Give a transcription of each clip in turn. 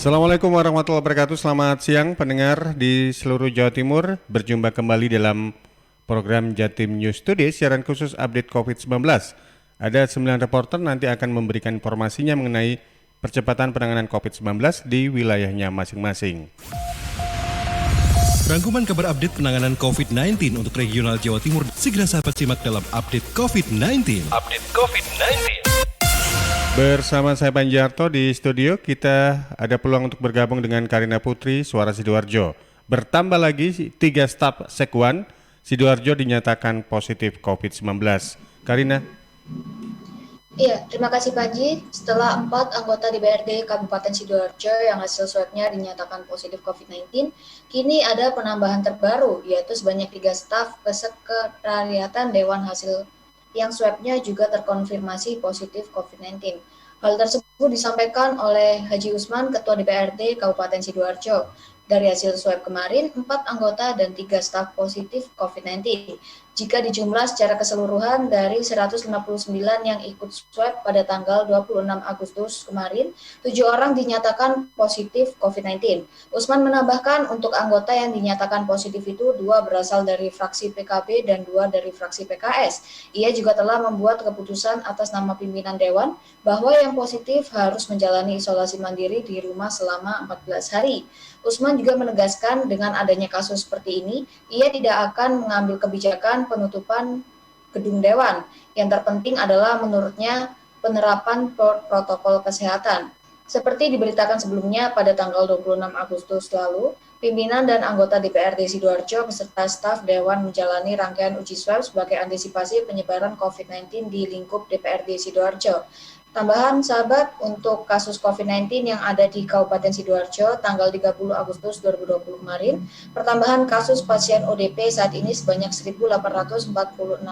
Assalamualaikum warahmatullahi wabarakatuh. Selamat siang pendengar di seluruh Jawa Timur. Berjumpa kembali dalam program Jatim News Today, siaran khusus update COVID-19. Ada 9 reporter nanti akan memberikan informasinya mengenai percepatan penanganan COVID-19 di wilayahnya masing-masing. Rangkuman kabar update penanganan COVID-19 untuk regional Jawa Timur segera sahabat simak dalam update COVID-19. Bersama saya Panjarto di studio, kita ada peluang untuk bergabung dengan Karina Putri, Suara Sidoarjo. Bertambah lagi 3 staf Sekwan, Sidoarjo dinyatakan positif COVID-19. Karina. Iya, terima kasih Panji. Setelah 4 anggota DPRD Kabupaten Sidoarjo yang hasil swabnya dinyatakan positif COVID-19, kini ada penambahan terbaru, yaitu sebanyak 3 staf kesekretariatan Dewan hasil yang swabnya juga terkonfirmasi positif COVID-19. Hal tersebut disampaikan oleh Haji Usman, Ketua DPRD Kabupaten Sidoarjo. Dari hasil swab kemarin, 4 anggota dan 3 staf positif COVID-19. Jika dijumlah secara keseluruhan dari 159 yang ikut swab pada tanggal 26 Agustus kemarin, 7 orang dinyatakan positif COVID-19. Usman menambahkan untuk anggota yang dinyatakan positif itu 2 berasal dari fraksi PKB dan 2 dari fraksi PKS. Ia juga telah membuat keputusan atas nama pimpinan Dewan bahwa yang positif harus menjalani isolasi mandiri di rumah selama 14 hari. Usman juga menegaskan dengan adanya kasus seperti ini, ia tidak akan mengambil kebijakan penutupan gedung Dewan. Yang terpenting adalah menurutnya penerapan protokol kesehatan. Seperti diberitakan sebelumnya pada tanggal 26 Agustus lalu, pimpinan dan anggota DPRD Sidoarjo beserta staf Dewan menjalani rangkaian uji swab sebagai antisipasi penyebaran COVID-19 di lingkup DPRD Sidoarjo. Tambahan sahabat, untuk kasus COVID-19 yang ada di Kabupaten Sidoarjo tanggal 30 Agustus 2020 kemarin, pertambahan kasus pasien ODP saat ini sebanyak 1.846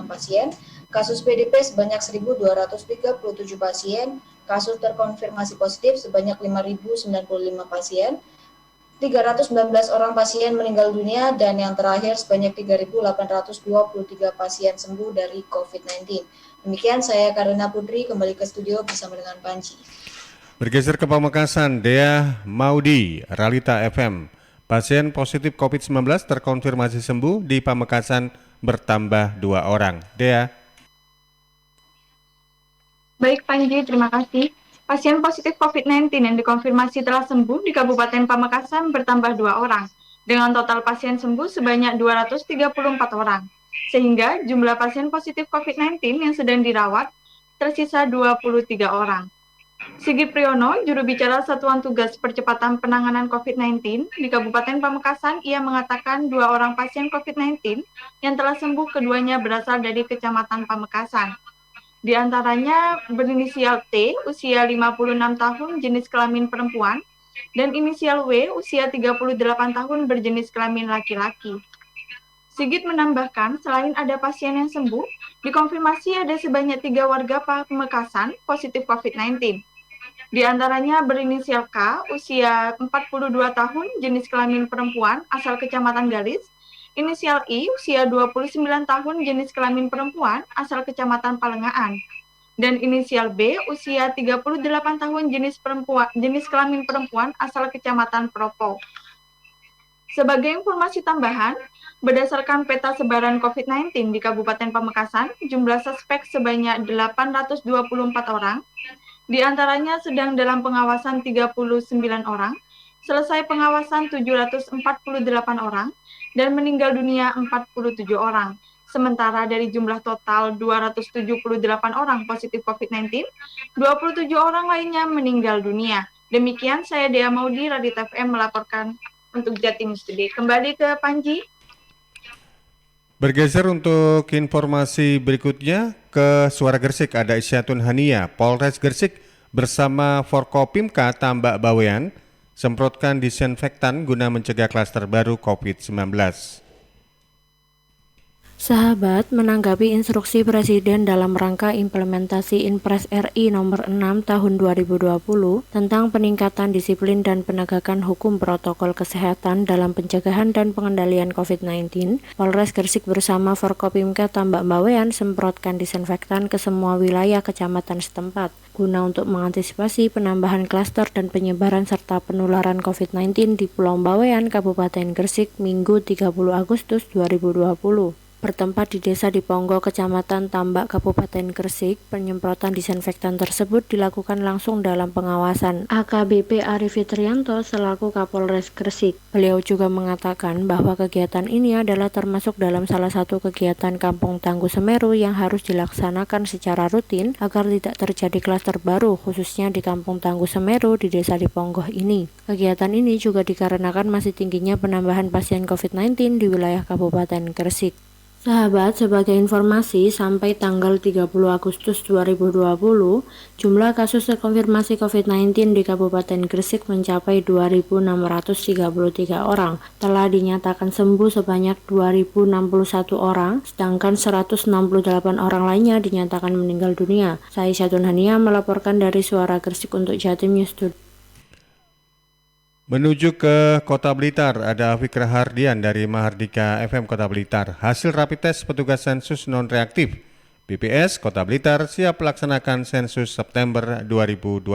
pasien, kasus PDP sebanyak 1.237 pasien, kasus terkonfirmasi positif sebanyak 5.095 pasien, 319 orang pasien meninggal dunia, dan yang terakhir sebanyak 3.823 pasien sembuh dari COVID-19. Demikian saya Karina Putri kembali ke studio bersama dengan Panji. Bergeser ke Pamekasan, Dea Maudi, Realita FM. Pasien positif COVID-19 terkonfirmasi sembuh di Pamekasan bertambah 2 orang. Dea. Baik Panji, terima kasih. Pasien positif COVID-19 yang dikonfirmasi telah sembuh di Kabupaten Pamekasan bertambah 2 orang, dengan total pasien sembuh sebanyak 234 orang. Sehingga jumlah pasien positif COVID-19 yang sedang dirawat tersisa 23 orang. Sigit Priyono, juru bicara Satuan Tugas Percepatan Penanganan COVID-19 di Kabupaten Pamekasan, ia mengatakan 2 orang pasien COVID-19 yang telah sembuh keduanya berasal dari Kecamatan Pamekasan. Di antaranya berinisial T, usia 56 tahun, jenis kelamin perempuan, dan inisial W, usia 38 tahun, berjenis kelamin laki-laki. Sigit menambahkan, selain ada pasien yang sembuh, dikonfirmasi ada sebanyak 3 warga Pamekasan positif COVID-19. Di antaranya berinisial K, usia 42 tahun, jenis kelamin perempuan, asal Kecamatan Galis, inisial I, usia 29 tahun, jenis kelamin perempuan, asal Kecamatan Palengaan, dan inisial B, usia 38 tahun, jenis kelamin perempuan, asal Kecamatan Propo. Sebagai informasi tambahan, berdasarkan peta sebaran COVID-19 di Kabupaten Pamekasan, jumlah suspek sebanyak 824 orang, di antaranya sedang dalam pengawasan 39 orang, selesai pengawasan 748 orang, dan meninggal dunia 47 orang. Sementara dari jumlah total 278 orang positif COVID-19, 27 orang lainnya meninggal dunia. Demikian saya Dea Maudi, Realita FM melaporkan untuk Jatim Studi. Kembali ke Panji. Bergeser untuk informasi berikutnya ke Suara Gresik, ada Isyatun Hania. Polres Gresik bersama Forkopimka Tambak Bawean semprotkan disinfektan guna mencegah klaster baru COVID-19. Sahabat, menanggapi instruksi Presiden dalam rangka implementasi Inpres RI nomor 6 tahun 2020 tentang peningkatan disiplin dan penegakan hukum protokol kesehatan dalam pencegahan dan pengendalian COVID-19, Polres Gresik bersama Forkopimka Tambak Bawean semprotkan disinfektan ke semua wilayah kecamatan setempat. guna untuk mengantisipasi penambahan klaster dan penyebaran serta penularan COVID-19 di Pulau Bawean, Kabupaten Gresik, Minggu 30 Agustus 2020. Bertempat di Desa Diponggo, Kecamatan Tambak, Kabupaten Gresik, penyemprotan disinfektan tersebut dilakukan langsung dalam pengawasan AKBP Arif Fitrianto selaku Kapolres Gresik. Beliau juga mengatakan bahwa kegiatan ini adalah termasuk dalam salah satu kegiatan Kampung Tangguh Semeru yang harus dilaksanakan secara rutin agar tidak terjadi klaster baru, khususnya di Kampung Tangguh Semeru di Desa Diponggo ini. Kegiatan ini juga dikarenakan masih tingginya penambahan pasien COVID-19 di wilayah Kabupaten Gresik. Sahabat, sebagai informasi, sampai tanggal 30 Agustus 2020, jumlah kasus terkonfirmasi COVID-19 di Kabupaten Gresik mencapai 2.633 orang. Telah dinyatakan sembuh sebanyak 2.061 orang, sedangkan 168 orang lainnya dinyatakan meninggal dunia. Saya Syatun Hania melaporkan dari Suara Gresik untuk Jatim News Today. Menuju ke Kota Blitar, ada Afik Rahardian dari Mahardika FM Kota Blitar. Hasil rapid test petugas sensus non-reaktif. BPS Kota Blitar siap melaksanakan sensus September 2020.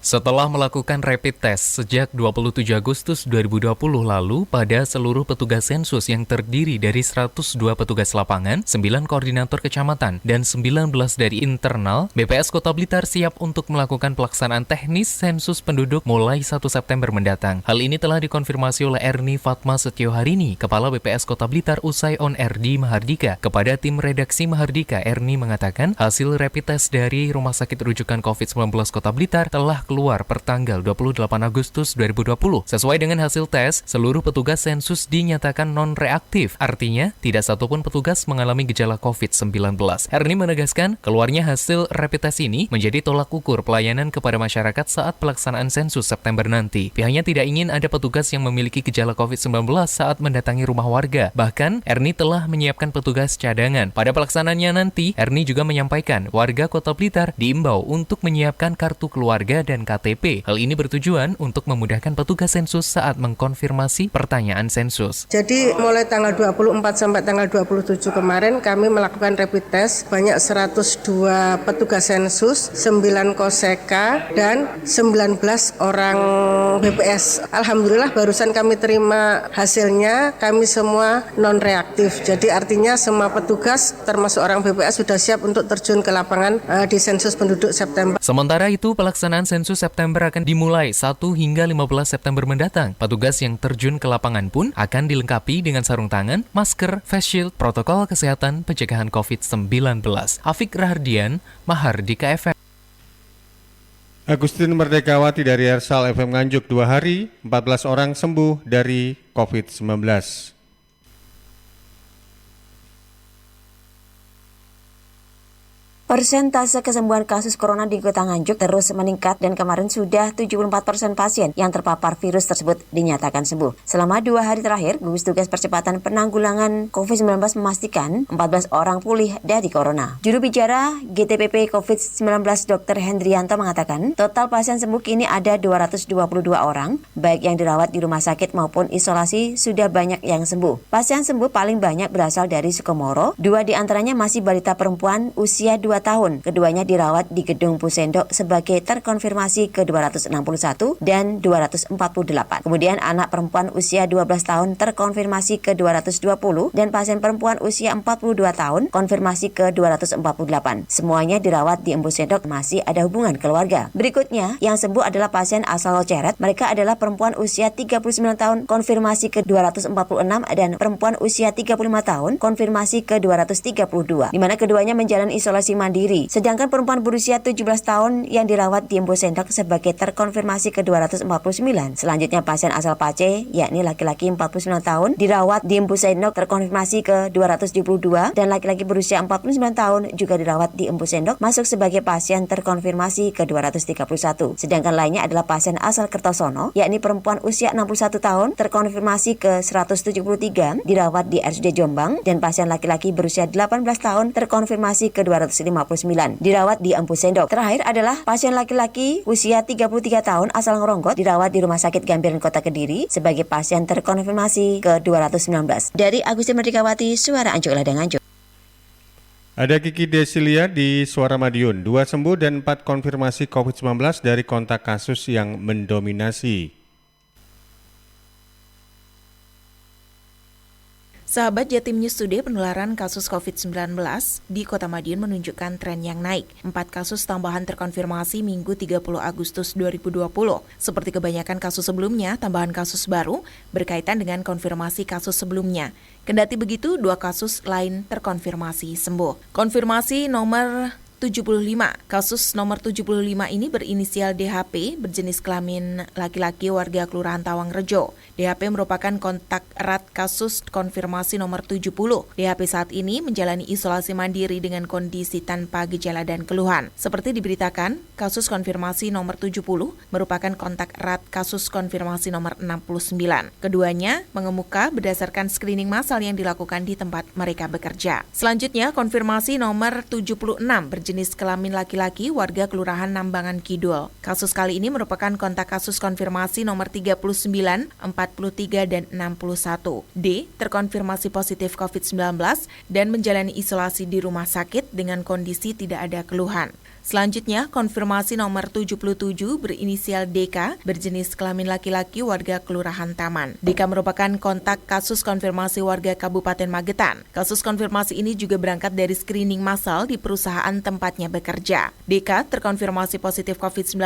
Setelah melakukan rapid test sejak 27 Agustus 2020 lalu pada seluruh petugas sensus yang terdiri dari 102 petugas lapangan, 9 koordinator kecamatan, dan 19 dari internal, BPS Kota Blitar siap untuk melakukan pelaksanaan teknis sensus penduduk mulai 1 September mendatang. Hal ini telah dikonfirmasi oleh Erni Fatma Setioharini, Kepala BPS Kota Blitar usai on air di Mahardika. Kepada tim redaksi Mahardika, Erni mengatakan hasil rapid test dari Rumah Sakit Rujukan COVID-19 Kota Blitar telah keluar pertanggal 28 Agustus 2020. Sesuai dengan hasil tes, seluruh petugas sensus dinyatakan non-reaktif. Artinya, tidak satupun petugas mengalami gejala COVID-19. Erni menegaskan, keluarnya hasil rapid test ini menjadi tolak ukur pelayanan kepada masyarakat saat pelaksanaan sensus September nanti. Pihaknya tidak ingin ada petugas yang memiliki gejala COVID-19 saat mendatangi rumah warga. Bahkan, Erni telah menyiapkan petugas cadangan. Pada pelaksanaannya nanti, Erni juga menyampaikan warga Kota Blitar diimbau untuk menyiapkan kartu keluarga dan KTP. Hal ini bertujuan untuk memudahkan petugas sensus saat mengkonfirmasi pertanyaan sensus. Jadi mulai tanggal 24 sampai tanggal 27 kemarin kami melakukan rapid test banyak 102 petugas sensus, 9 koseka, dan 19 orang BPS. Alhamdulillah barusan kami terima hasilnya, kami semua non-reaktif. Jadi artinya semua petugas termasuk orang BPS sudah siap untuk terjun ke lapangan di sensus penduduk September. Sementara itu pelaksanaan sensus September akan dimulai 1 hingga 15 September mendatang. Petugas yang terjun ke lapangan pun akan dilengkapi dengan sarung tangan, masker, face shield, protokol kesehatan pencegahan COVID-19. Afik Rahardian, Mahardika FM. Agustin Merdekawati dari Ersal FM Nganjuk 2 hari, 14 orang sembuh dari COVID-19. Persentase kesembuhan kasus corona di Kota Nganjuk terus meningkat dan kemarin sudah 74% pasien yang terpapar virus tersebut dinyatakan sembuh. Selama 2 hari terakhir, gugus tugas percepatan penanggulangan COVID-19 memastikan 14 orang pulih dari corona. Juru bicara GTPP COVID-19 Dr. Hendrianto mengatakan, total pasien sembuh kini ada 222 orang, baik yang dirawat di rumah sakit maupun isolasi sudah banyak yang sembuh. Pasien sembuh paling banyak berasal dari Sukomoro, 2 diantaranya masih balita perempuan usia 2 tahun. Keduanya dirawat di Gedung Pusendok sebagai terkonfirmasi ke-261 dan 248. Kemudian anak perempuan usia 12 tahun terkonfirmasi ke-220 dan pasien perempuan usia 42 tahun konfirmasi ke-248. Semuanya dirawat di Embu Sendok, masih ada hubungan keluarga. Berikutnya, yang sembuh adalah pasien asal Loceret. Mereka adalah perempuan usia 39 tahun konfirmasi ke-246 dan perempuan usia 35 tahun konfirmasi ke-232, di mana keduanya menjalani isolasi mandiri. Sedangkan perempuan berusia 17 tahun yang dirawat di Embu Sendok sebagai terkonfirmasi ke-249. Selanjutnya pasien asal Pace, yakni laki-laki 49 tahun, dirawat di Embu Sendok terkonfirmasi ke-272 dan laki-laki berusia 49 tahun juga dirawat di Embu Sendok masuk sebagai pasien terkonfirmasi ke-231. Sedangkan lainnya adalah pasien asal Kertosono, yakni perempuan usia 61 tahun terkonfirmasi ke-173 dirawat di RSUD Jombang dan pasien laki-laki berusia 18 tahun terkonfirmasi ke-250. 59 dirawat di Empu Sendok. Terakhir adalah pasien laki-laki usia 33 tahun asal Ngeronggot dirawat di Rumah Sakit Gambiran Kota Kediri sebagai pasien terkonfirmasi ke-219. Dari Agustin Merdikawati, Suara Anjuk Ladang Anjuk. Ada Kiki Desilia di Suara Madiun, 2 sembuh dan 4 konfirmasi COVID-19 dari kontak kasus yang mendominasi. Sahabat Jatim News Today, penularan kasus COVID-19 di Kota Madiun menunjukkan tren yang naik. 4 kasus tambahan terkonfirmasi Minggu 30 Agustus 2020. Seperti kebanyakan kasus sebelumnya, tambahan kasus baru berkaitan dengan konfirmasi kasus sebelumnya. Kendati begitu, 2 kasus lain terkonfirmasi sembuh. Konfirmasi nomor 75. Kasus nomor 75 ini berinisial DHP, berjenis kelamin laki-laki, warga Kelurahan Tawangrejo. DHP merupakan kontak erat kasus konfirmasi nomor 70. DHP saat ini menjalani isolasi mandiri dengan kondisi tanpa gejala dan keluhan. Seperti diberitakan, kasus konfirmasi nomor 70 merupakan kontak erat kasus konfirmasi nomor 69. Keduanya mengemuka berdasarkan screening massal yang dilakukan di tempat mereka bekerja. Selanjutnya, konfirmasi nomor 76 berjenis kelamin laki-laki, warga Kelurahan Nambangan Kidul. Kasus kali ini merupakan kontak kasus konfirmasi nomor 39, 43, dan 61. D, terkonfirmasi positif COVID-19 dan menjalani isolasi di rumah sakit dengan kondisi tidak ada keluhan. Selanjutnya, konfirmasi nomor 77 berinisial DK, berjenis kelamin laki-laki, warga Kelurahan Taman. DK merupakan kontak kasus konfirmasi warga Kabupaten Magetan. Kasus konfirmasi ini juga berangkat dari screening massal di perusahaan tempatnya bekerja. DK terkonfirmasi positif COVID-19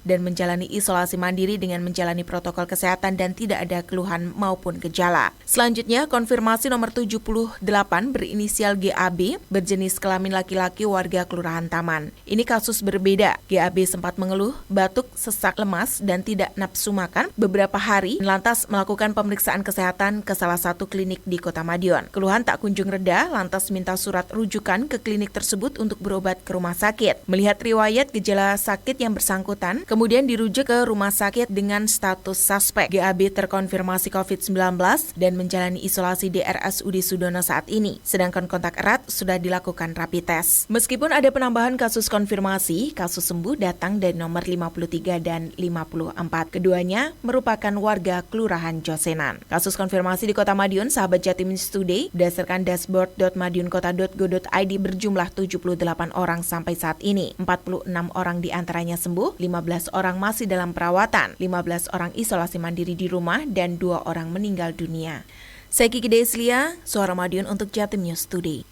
dan menjalani isolasi mandiri dengan menjalani protokol kesehatan dan tidak ada keluhan maupun gejala. Selanjutnya, konfirmasi nomor 78 berinisial GAB, berjenis kelamin laki-laki, warga Kelurahan Taman. Ini kasus berbeda. GAB sempat mengeluh batuk, sesak, lemas, dan tidak nafsu makan beberapa hari, lantas melakukan pemeriksaan kesehatan ke salah satu klinik di Kota Madiun. Keluhan tak kunjung reda, lantas minta surat rujukan ke klinik tersebut untuk berobat ke rumah sakit. Melihat riwayat gejala sakit yang bersangkutan, kemudian dirujuk ke rumah sakit dengan status suspek. GAB terkonfirmasi COVID-19 dan menjalani isolasi di RSUD Sudono saat ini. Sedangkan kontak erat sudah dilakukan rapid test. Meskipun ada penambahan kasus konfirmasi, kasus sembuh datang dari nomor 53 dan 54. Keduanya merupakan warga Kelurahan Josenan. Kasus konfirmasi di Kota Madiun, sahabat Jatim News Today, berdasarkan dashboard.madiunkota.go.id berjumlah 78 orang sampai saat ini. 46 orang diantaranya sembuh, 15 orang masih dalam perawatan, 15 orang isolasi mandiri di rumah, dan 2 orang meninggal dunia. Saya Kiki Deslia, Suara Madiun untuk Jatim News Today.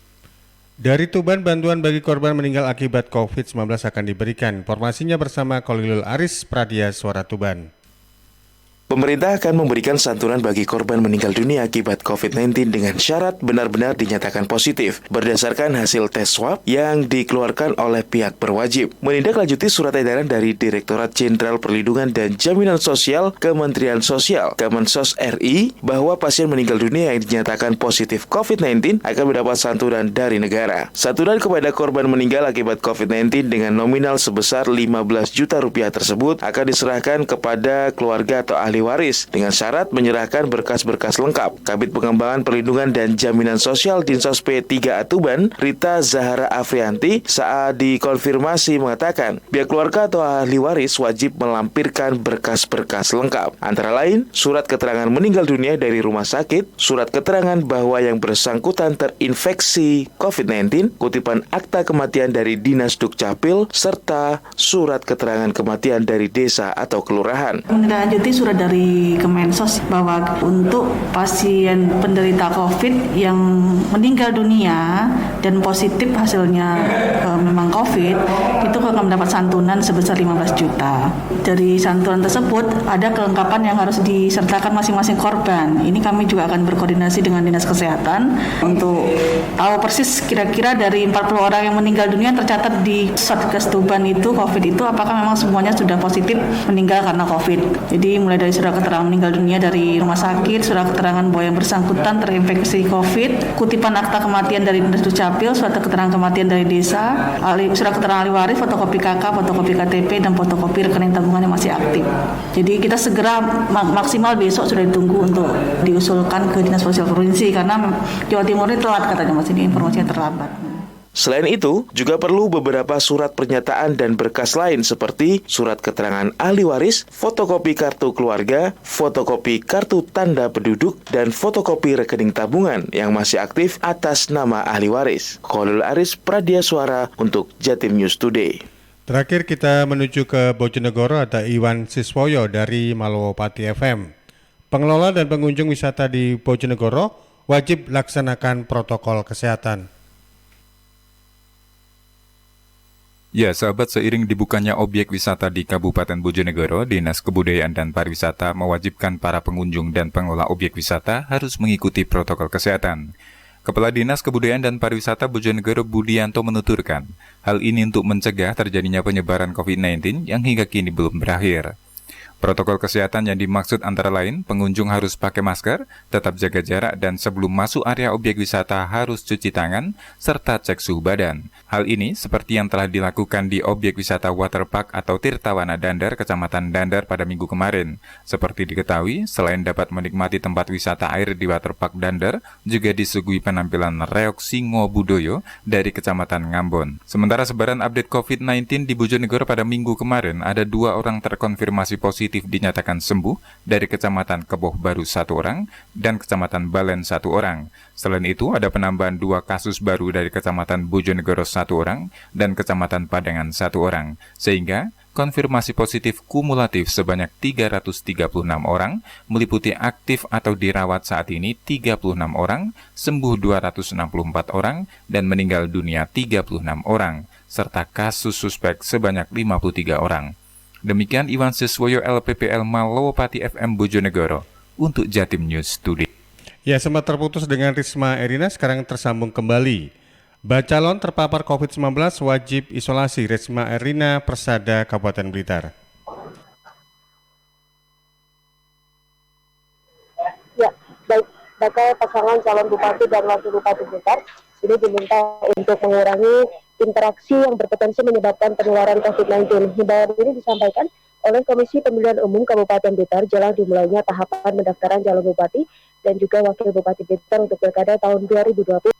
Dari Tuban, bantuan bagi korban meninggal akibat COVID-19 akan diberikan. Informasinya bersama Kolilul Aris Pradia, Suara Tuban. Pemerintah akan memberikan santunan bagi korban meninggal dunia akibat COVID-19 dengan syarat benar-benar dinyatakan positif berdasarkan hasil tes swab yang dikeluarkan oleh pihak berwajib. Menindaklanjuti surat edaran dari Direktorat Jenderal Perlindungan dan Jaminan Sosial Kementerian Sosial Kemensos RI bahwa pasien meninggal dunia yang dinyatakan positif COVID-19 akan mendapat santunan dari negara. Santunan kepada korban meninggal akibat COVID-19 dengan nominal sebesar 15 juta rupiah tersebut akan diserahkan kepada keluarga atau ahli waris dengan syarat menyerahkan berkas-berkas lengkap. Kabid Pengembangan Perlindungan dan Jaminan Sosial Dinsos P3A Tuban, Rita Zahara Afrianti, saat dikonfirmasi mengatakan pihak keluarga atau ahli waris wajib melampirkan berkas-berkas lengkap. Antara lain, surat keterangan meninggal dunia dari rumah sakit, surat keterangan bahwa yang bersangkutan terinfeksi COVID-19, kutipan akta kematian dari Dinas Dukcapil, serta surat keterangan kematian dari desa atau kelurahan. Menindaklanjuti surat dari Kemensos bahwa untuk pasien penderita COVID yang meninggal dunia dan positif hasilnya memang COVID, itu akan mendapat santunan sebesar 15 juta. Dari santunan tersebut ada kelengkapan yang harus disertakan masing-masing korban. Ini kami juga akan berkoordinasi dengan Dinas Kesehatan untuk tahu persis kira-kira dari 40 orang yang meninggal dunia tercatat di Satgas Tuban itu COVID itu apakah memang semuanya sudah positif meninggal karena COVID. Jadi mulai dari surat keterangan meninggal dunia dari rumah sakit, surat keterangan bahwa yang bersangkutan terinfeksi COVID, kutipan akta kematian dari Dinas Dukcapil, surat keterangan kematian dari desa, surat keterangan ahli waris, fotokopi KK, fotokopi KTP, dan fotokopi rekening tabungan yang masih aktif. Jadi kita segera maksimal besok sudah ditunggu untuk diusulkan ke Dinas Sosial Provinsi karena Jawa Timur ini telat katanya Mas, ini informasinya terlambat. Selain itu, juga perlu beberapa surat pernyataan dan berkas lain seperti surat keterangan ahli waris, fotokopi kartu keluarga, fotokopi kartu tanda penduduk, dan fotokopi rekening tabungan yang masih aktif atas nama ahli waris. Khalil Aris, Pradia Suara untuk Jatim News Today. Terakhir kita menuju ke Bojonegoro, ada Iwan Siswoyo dari Malowopati FM. Pengelola dan pengunjung wisata di Bojonegoro wajib laksanakan protokol kesehatan. Ya, sahabat, seiring dibukanya objek wisata di Kabupaten Bojonegoro, Dinas Kebudayaan dan Pariwisata mewajibkan para pengunjung dan pengelola objek wisata harus mengikuti protokol kesehatan. Kepala Dinas Kebudayaan dan Pariwisata Bojonegoro Budianto menuturkan, hal ini untuk mencegah terjadinya penyebaran COVID-19 yang hingga kini belum berakhir. Protokol kesehatan yang dimaksud antara lain, pengunjung harus pakai masker, tetap jaga jarak, dan sebelum masuk area objek wisata harus cuci tangan, serta cek suhu badan. Hal ini seperti yang telah dilakukan di objek wisata Waterpark atau Tirtawana Dandar, Kecamatan Dandar pada minggu kemarin. Seperti diketahui, selain dapat menikmati tempat wisata air di Waterpark Dandar, juga disuguhi penampilan reok Singo Budoyo dari Kecamatan Ngambon. Sementara sebaran update COVID-19 di Bojonegoro pada minggu kemarin, ada 2 orang terkonfirmasi positif dinyatakan sembuh dari Kecamatan Keboh Baru 1 orang dan Kecamatan Balen 1 orang. Selain itu, ada penambahan 2 kasus baru dari Kecamatan Bojonegoro 1 orang dan Kecamatan Padangan 1 orang, sehingga konfirmasi positif kumulatif sebanyak 336 orang, meliputi aktif atau dirawat saat ini 36 orang, sembuh 264 orang, dan meninggal dunia 36 orang, serta kasus suspek sebanyak 53 orang. Demikian Iwan Siswoyo LPPL Malowopati FM Bojonegoro untuk Jatim News Today. Ya, sempat terputus dengan Risma Erina, sekarang tersambung kembali. Bacalon terpapar COVID-19 wajib isolasi, Risma Erina Persada Kabupaten Blitar. Ya, baik, bakal pasangan calon bupati dan wakil bupati Blitar ini diminta untuk mengurangi interaksi yang berpotensi menyebabkan penularan COVID-19. Himbauan ini disampaikan oleh Komisi Pemilihan Umum Kabupaten Blitar jelang dimulainya tahapan pendaftaran calon bupati dan juga wakil bupati Blitar untuk pilkada tahun 2020.